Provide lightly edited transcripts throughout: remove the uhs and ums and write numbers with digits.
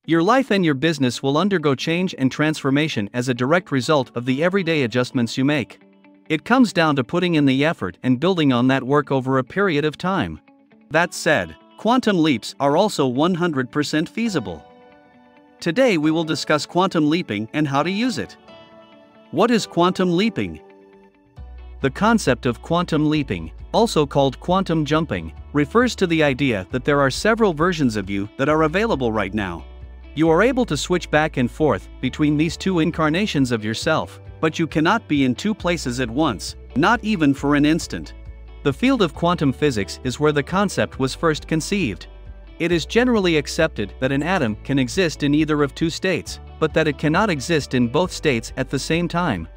Your life and your business will undergo change and transformation as a direct result of the everyday adjustments you make. It comes down to putting in the effort and building on that work over a period of time. That said, quantum leaps are also 100% feasible. Today we will discuss quantum leaping and how to use it. What is quantum leaping? The concept of quantum leaping, also called quantum jumping, refers to the idea that there are several versions of you that are available right now. You are able to switch back and forth between these two incarnations of yourself, but you cannot be in two places at once, not even for an instant. The field of quantum physics is where the concept was first conceived. It is generally accepted that an atom can exist in either of two states, but that it cannot exist in both states at the same time.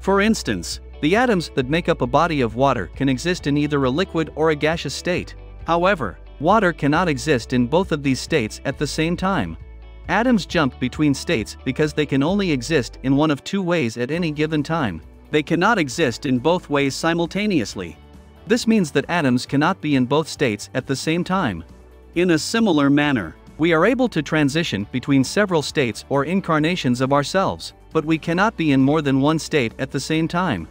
For instance, the atoms that make up a body of water can exist in either a liquid or a gaseous state. However, water cannot exist in both of these states at the same time. Atoms jump between states because they can only exist in one of two ways at any given time. They cannot exist in both ways simultaneously. This means that atoms cannot be in both states at the same time. In a similar manner, we are able to transition between several states or incarnations of ourselves, but we cannot be in more than one state at the same time.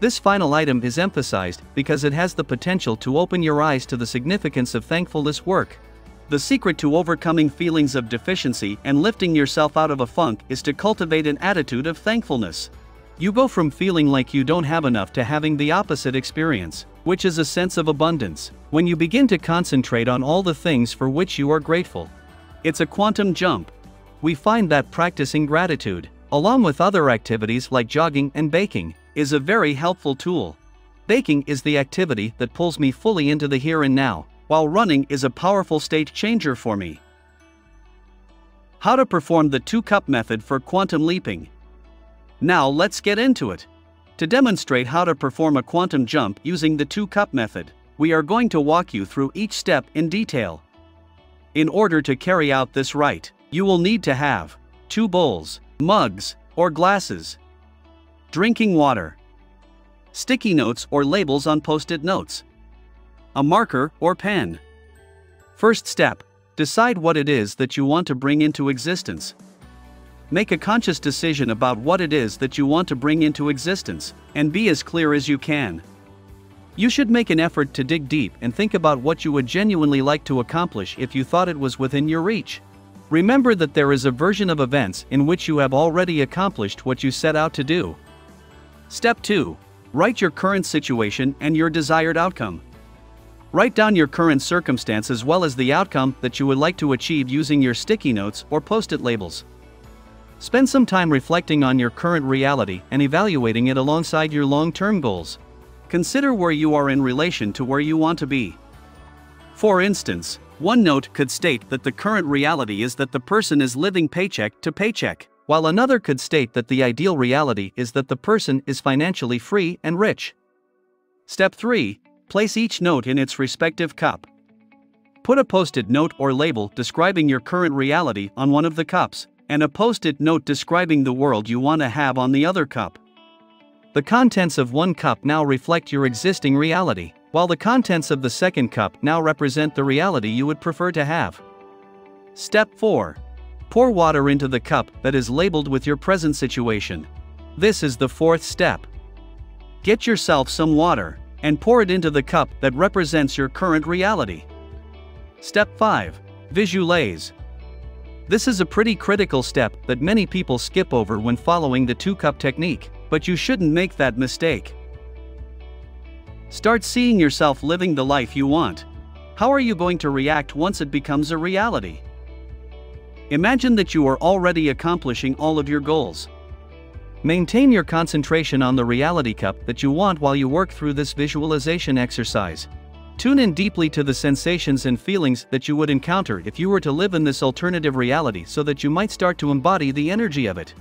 This final item is emphasized because it has the potential to open your eyes to the significance of thankfulness work. The secret to overcoming feelings of deficiency and lifting yourself out of a funk is to cultivate an attitude of thankfulness. You go from feeling like you don't have enough to having the opposite experience, which is a sense of abundance, when you begin to concentrate on all the things for which you are grateful. It's a quantum jump. We find that practicing gratitude, along with other activities like jogging and baking, is a very helpful tool. Baking is the activity that pulls me fully into the here and now, while running is a powerful state changer for me. How to perform the 2-cup method for quantum leaping. Now let's get into it. To demonstrate how to perform a quantum jump using the 2-cup method, we are going to walk you through each step in detail. In order to carry out this rite, you will need to have 2 bowls, mugs, or glasses, drinking water, sticky notes or labels on post-it notes, a marker or pen. First step, decide what it is that you want to bring into existence. Make a conscious decision about what it is that you want to bring into existence, and be as clear as you can. You should make an effort to dig deep and think about what you would genuinely like to accomplish if you thought it was within your reach. Remember that there is a version of events in which you have already accomplished what you set out to do. Step 2. Write your current situation and your desired outcome. Write down your current circumstance as well as the outcome that you would like to achieve using your sticky notes or post-it labels. Spend some time reflecting on your current reality and evaluating it alongside your long-term goals. Consider where you are in relation to where you want to be. For instance, one note could state that the current reality is that the person is living paycheck to paycheck, while another could state that the ideal reality is that the person is financially free and rich. Step 3. Place each note in its respective cup. Put a post-it note or label describing your current reality on one of the cups, and a post-it note describing the world you want to have on the other cup. The contents of one cup now reflect your existing reality, while the contents of the second cup now represent the reality you would prefer to have. Step 4. Pour water into the cup that is labeled with your present situation. This is the 4th step. Get yourself some water, and pour it into the cup that represents your current reality. Step 5. Visulaize. This is a pretty critical step that many people skip over when following the 2-cup technique, but you shouldn't make that mistake. Start seeing yourself living the life you want. How are you going to react once it becomes a reality? Imagine that you are already accomplishing all of your goals. Maintain your concentration on the reality cup that you want while you work through this visualization exercise. Tune in deeply to the sensations and feelings that you would encounter if you were to live in this alternative reality so that you might start to embody the energy of it.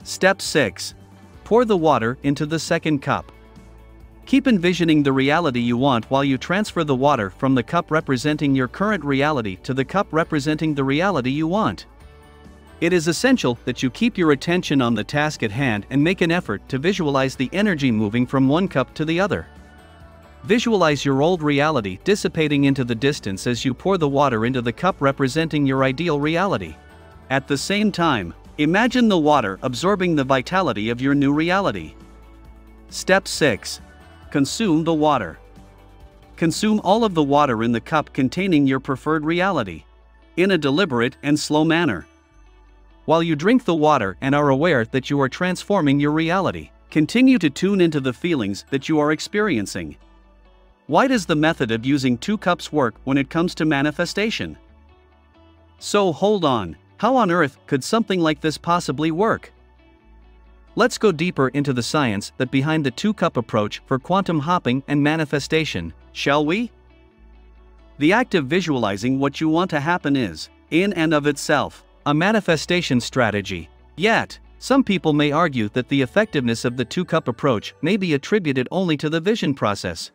Step 6. Pour the water into the second cup. Keep envisioning the reality you want while you transfer the water from the cup representing your current reality to the cup representing the reality you want. It is essential that you keep your attention on the task at hand and make an effort to visualize the energy moving from one cup to the other. Visualize your old reality dissipating into the distance as you pour the water into the cup representing your ideal reality. At the same time, imagine the water absorbing the vitality of your new reality. Step 6. Consume the water. Consume all of the water in the cup containing your preferred reality, in a deliberate and slow manner. While you drink the water and are aware that you are transforming your reality, continue to tune into the feelings that you are experiencing. Why does the method of using 2 cups work when it comes to manifestation? So hold on, how on earth could something like this possibly work? Let's go deeper into the science that behind the 2-cup approach for quantum hopping and manifestation, shall we? The act of visualizing what you want to happen is, in and of itself, a manifestation strategy. Yet, some people may argue that the effectiveness of the 2-cup approach may be attributed only to the vision process.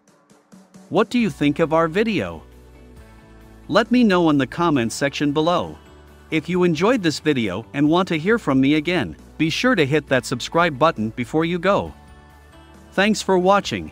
What do you think of our video? Let me know in the comments section below. If you enjoyed this video and want to hear from me again, be sure to hit that subscribe button before you go. Thanks for watching.